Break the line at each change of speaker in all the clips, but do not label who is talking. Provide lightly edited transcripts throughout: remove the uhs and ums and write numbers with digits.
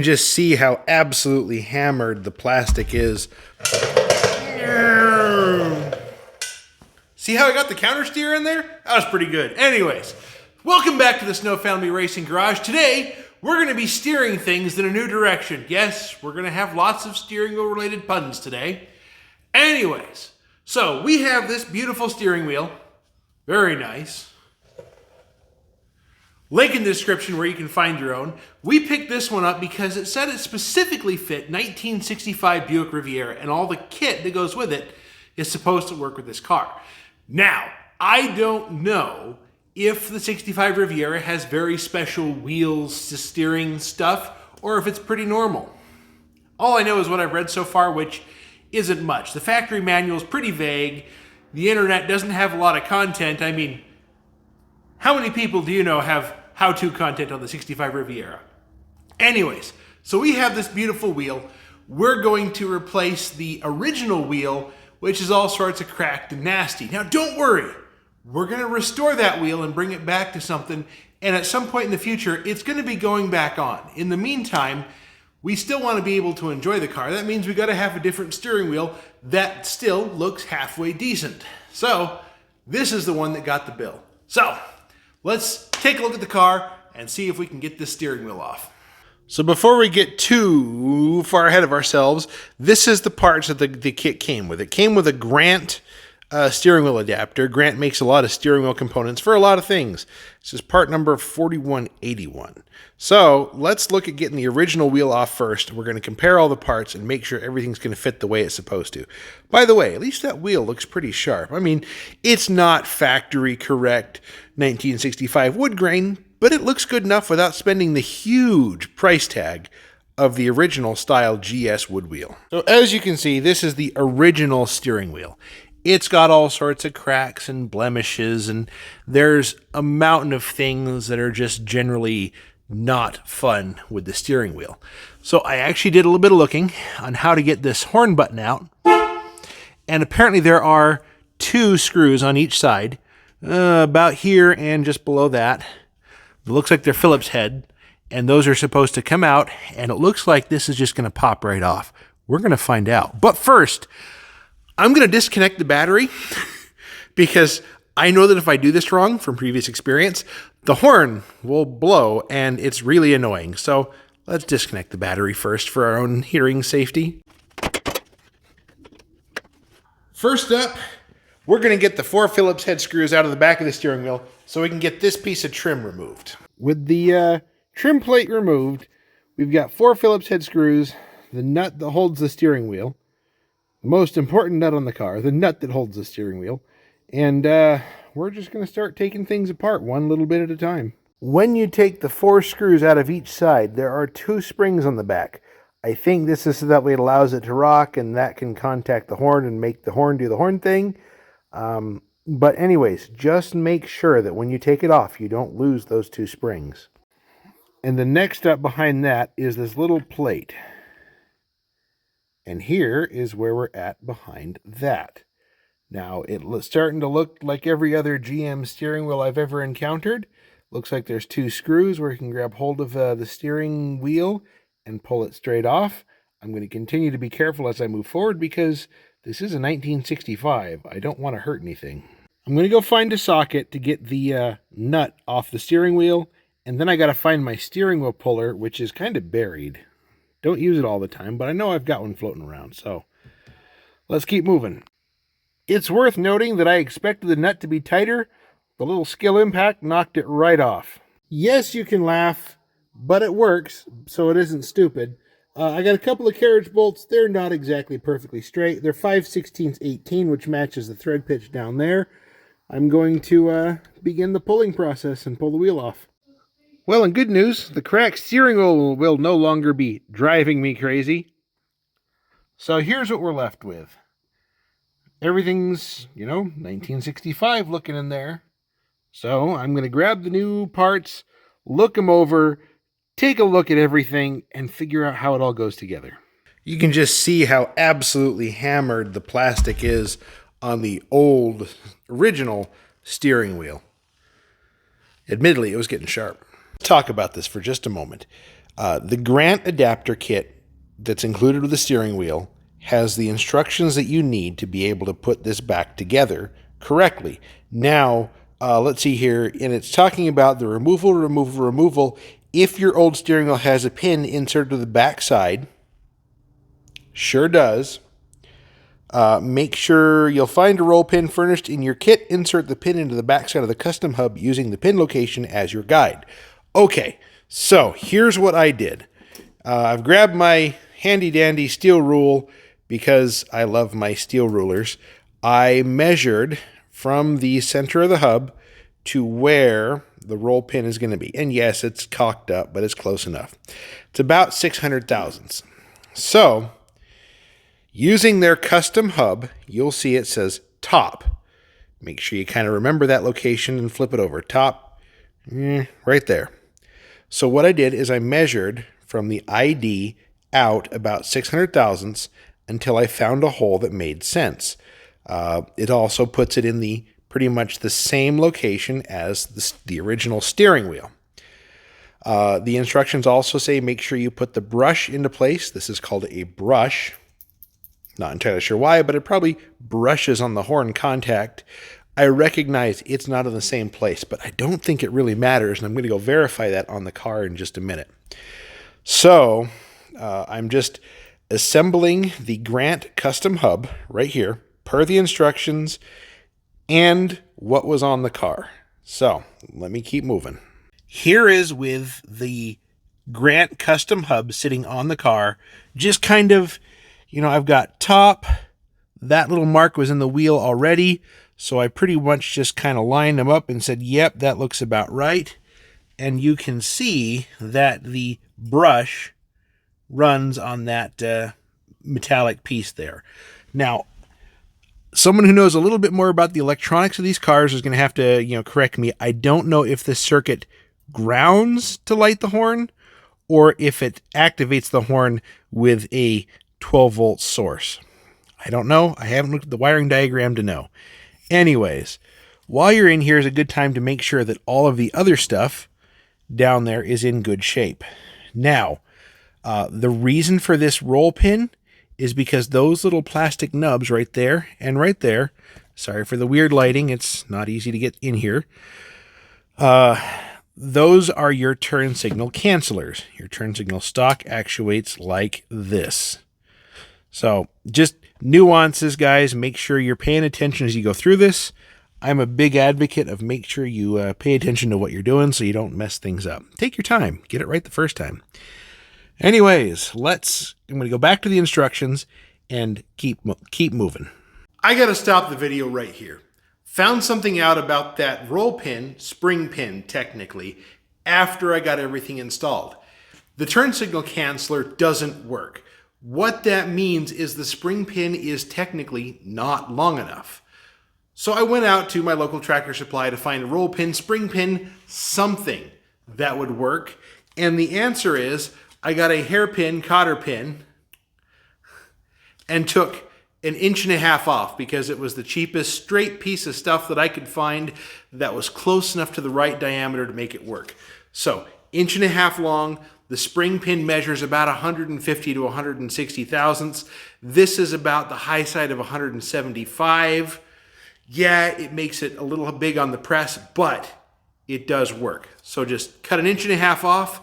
just see how absolutely hammered the plastic is. See how I got the counter steer in there? That was pretty good. Anyways, welcome back to the Snow Family Racing Garage. Today, we're going to be steering things in a new direction. Yes, we're going to have lots of steering wheel related puns today. Anyways, so we have this beautiful steering wheel. Very nice. Link in the description where you can find your own. We picked this one up because it said it specifically fit 1965 Buick Riviera, and all the kit that goes with it is supposed to work with this car. Now, I don't know if the 65 Riviera has very special wheels to steering stuff, or if it's pretty normal. All I know is what I've read so far, which isn't much. The factory manual is pretty vague. The internet doesn't have a lot of content. I mean, how many people do you know have how-to content on the 65 Riviera? Anyways, so we have this beautiful wheel. We're going to replace the original wheel, which is all sorts of cracked and nasty. Now, don't worry. We're going to restore that wheel and bring it back to something, and at some point in the future, it's going to be going back on. In the meantime, we still want to be able to enjoy the car. That means we got to have a different steering wheel that still looks halfway decent. So, this is the one that got the bill. So, let's take a look at the car and see if we can get this steering wheel off. So before we get too far ahead of ourselves, this is the parts that the kit came with. It came with a Grant steering wheel adapter. Grant makes a lot of steering wheel components for a lot of things. This is part number 4181. So let's look at getting the original wheel off first. We're going to compare all the parts and make sure everything's going to fit the way it's supposed to. By the way, at least that wheel looks pretty sharp. I mean, it's not factory correct 1965 wood grain, but it looks good enough without spending the huge price tag of the original style GS wood wheel. So as you can see, this is the original steering wheel. It's got all sorts of cracks and blemishes, and there's a mountain of things that are just generally not fun with the steering wheel. So I actually did a little bit of looking on how to get this horn button out, and apparently there are 2 screws on each side, about here and just below that. It looks like they're Phillips head, and those are supposed to come out, and it looks like this is just going to pop right off. We're going to find out. But first, I'm going to disconnect the battery because I know that if I do this wrong from previous experience, the horn will blow, and it's really annoying. So let's disconnect the battery first for our own hearing safety. First up, we're going to get the 4 Phillips head screws out of the back of the steering wheel so we can get this piece of trim removed. With the trim plate removed, we've got 4 Phillips head screws, the nut that holds the steering wheel, the most important nut on the car, the nut that holds the steering wheel, and we're just going to start taking things apart one little bit at a time. When you take the 4 screws out of each side, there are 2 springs on the back. I think this is so that way it allows it to rock, and that can contact the horn and make the horn do the horn thing. But anyways, just make sure that when you take it off, you don't lose those 2 springs. And the next up behind that is this little plate. And here is where we're at behind that. Now, it's starting to look like every other GM steering wheel I've ever encountered. Looks like there's 2 screws where you can grab hold of the steering wheel and pull it straight off. I'm going to continue to be careful as I move forward because this is a 1965. I don't want to hurt anything. I'm going to go find a socket to get the nut off the steering wheel, and then I got to find my steering wheel puller, which is kind of buried. Don't use it all the time, but I know I've got one floating around, so let's keep moving. It's worth noting that I expected the nut to be tighter. The little skill impact knocked it right off. Yes, you can laugh, but it works, so it isn't stupid. I got a couple of carriage bolts. They're not exactly perfectly straight. They're 5/16 18, which matches the thread pitch down there. I'm going to begin the pulling process and pull the wheel off. Well, and good news, the cracked steering wheel will no longer be driving me crazy. So here's what we're left with. Everything's, 1965 looking in there. So I'm going to grab the new parts, look them over, take a look at everything, and figure out how it all goes together. You can just see how absolutely hammered the plastic is on the old, original steering wheel. Admittedly, it was getting sharp. Let's talk about this for just a moment. The Grant adapter kit that's included with the steering wheel has the instructions that you need to be able to put this back together correctly. Now, let's see here, and it's talking about the removal. If your old steering wheel has a pin inserted to the back side, sure does. Make sure you'll find a roll pin furnished in your kit. Insert the pin into the backside of the custom hub using the pin location as your guide. Okay, so here's what I did. I've grabbed my handy dandy steel rule because I love my steel rulers. I measured from the center of the hub to where the roll pin is going to be. And yes, it's cocked up, but it's close enough. It's about 600 thousandths. So, using their custom hub, you'll see it says top. Make sure you kind of remember that location and flip it over. Top, right there. So what I did is I measured from the ID out about 600 thousandths until I found a hole that made sense. It also puts it in the pretty much the same location as the original steering wheel. The instructions also say make sure you put the brush into place. This is called a brush. Not entirely sure why, but it probably brushes on the horn contact. I recognize it's not in the same place, but I don't think it really matters, and I'm going to go verify that on the car in just a minute. So, I'm just assembling the Grant custom hub right here, per the instructions and what was on the car. So, let me keep moving. Here is with the Grant custom hub sitting on the car, just kind of, I've got top, that little mark was in the wheel already, so I pretty much just kind of lined them up and said, yep, that looks about right. And you can see that the brush runs on that metallic piece there. Now, someone who knows a little bit more about the electronics of these cars is going to have to, correct me. I don't know if the circuit grounds to light the horn or if it activates the horn with a 12-volt source. I don't know. I haven't looked at the wiring diagram to know. Anyways, while you're in here is a good time to make sure that all of the other stuff down there is in good shape. Now, the reason for this roll pin is because those little plastic nubs right there and right there, sorry for the weird lighting, it's not easy to get in here, those are your turn signal cancelers. Your turn signal stock actuates like this. So just nuances, guys. Make sure you're paying attention as you go through this. I'm a big advocate of make sure you pay attention to what you're doing so you don't mess things up. Take your time. Get it right the first time. Anyways, I'm going to go back to the instructions and keep moving. I got to stop the video right here. Found something out about that roll pin, spring pin technically, after I got everything installed. The turn signal canceller doesn't work. What that means is the spring pin is technically not long enough. So I went out to my local Tractor Supply to find a roll pin, spring pin, something that would work. And the answer is I got a hairpin cotter pin and took 1.5 inches off because it was the cheapest straight piece of stuff that I could find that was close enough to the right diameter to make it work. So 1.5 inches long. The spring pin measures about 150 to 160 thousandths. This is about the high side of 175. Yeah, it makes it a little big on the press, but it does work. So just cut 1.5 inches off,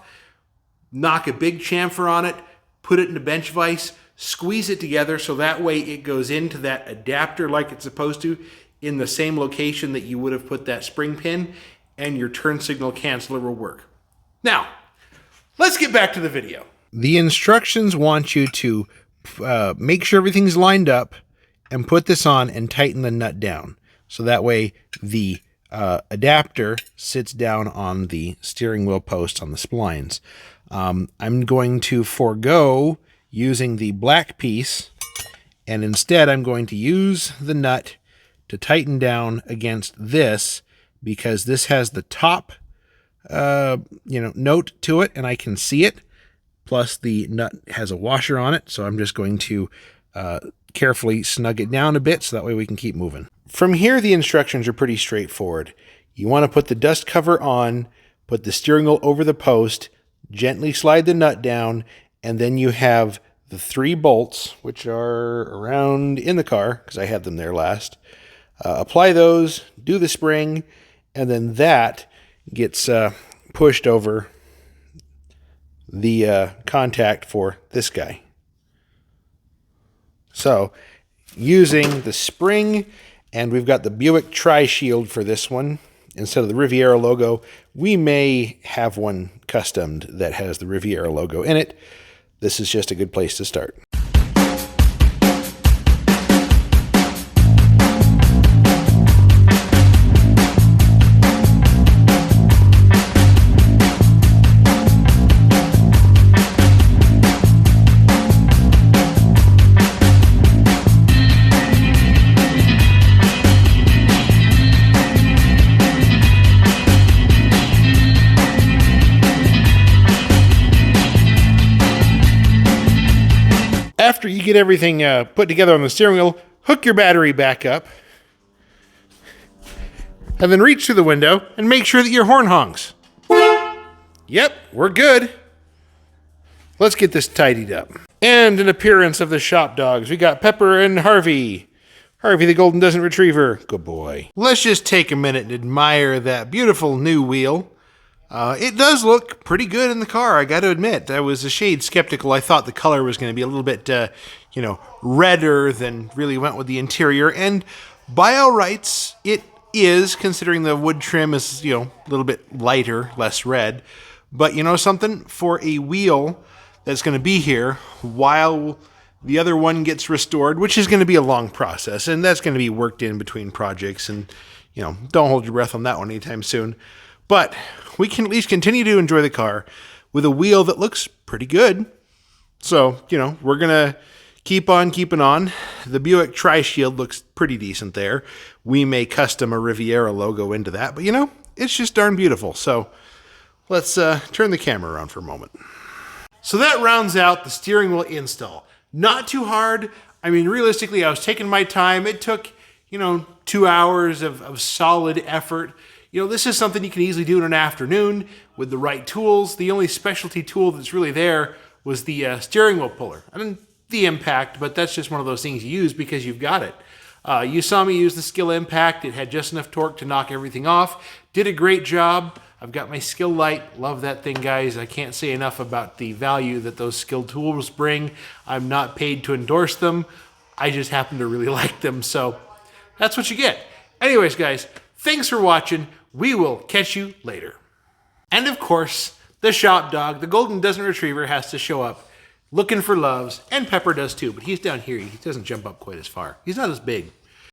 knock a big chamfer on it, put it in a bench vise, squeeze it together so that way it goes into that adapter like it's supposed to in the same location that you would have put that spring pin, and your turn signal canceller will work. Now, let's get back to the video. The instructions want you to make sure everything's lined up and put this on and tighten the nut down. So that way the adapter sits down on the steering wheel post on the splines. I'm going to forego using the black piece, and instead I'm going to use the nut to tighten down against this because this has the top note to it and I can see it. Plus the nut has a washer on it. So I'm just going to carefully snug it down a bit so that way we can keep moving. From here, the instructions are pretty straightforward. You want to put the dust cover on, put the steering wheel over the post, gently slide the nut down, and then you have the 3 bolts, which are around in the car, because I had them there last. Apply those, do the spring, and then that gets pushed over the contact for this guy. So, using the spring, and we've got the Buick Tri-Shield for this one, instead of the Riviera logo. We may have one customed that has the Riviera logo in it. This is just a good place to start. After you get everything put together on the steering wheel, hook your battery back up, and then reach through the window and make sure that your horn honks. Yep, we're good. Let's get this tidied up. And an appearance of the shop dogs. We got Pepper and Harvey. Harvey the Golden Doesn't Retriever. Good boy. Let's just take a minute and admire that beautiful new wheel. It does look pretty good in the car, I got to admit. I was a shade skeptical. I thought the color was going to be a little bit, redder than really went with the interior. And by all rights, it is, considering the wood trim is, a little bit lighter, less red. But you know something? For a wheel that's going to be here while the other one gets restored, which is going to be a long process, and that's going to be worked in between projects. And, don't hold your breath on that one anytime soon. But we can at least continue to enjoy the car with a wheel that looks pretty good. So, we're going to keep on keeping on. The Buick Tri-Shield looks pretty decent there. We may custom a Riviera logo into that, but it's just darn beautiful. So let's turn the camera around for a moment. So that rounds out the steering wheel install. Not too hard. I mean, realistically, I was taking my time. It took, 2 hours of solid effort. This is something you can easily do in an afternoon with the right tools. The only specialty tool that's really there was the steering wheel puller. I mean, the impact, but that's just one of those things you use because you've got it. You saw me use the skill impact. It had just enough torque to knock everything off. Did a great job. I've got my skill light. Love that thing, guys. I can't say enough about the value that those skill tools bring. I'm not paid to endorse them. I just happen to really like them. So that's what you get. Anyways, guys, thanks for watching. We will catch you later. And of course, the shop dog, the Golden Doesn't Retriever, has to show up looking for loves, and Pepper does too, but he's down here. He doesn't jump up quite as far. He's not as big.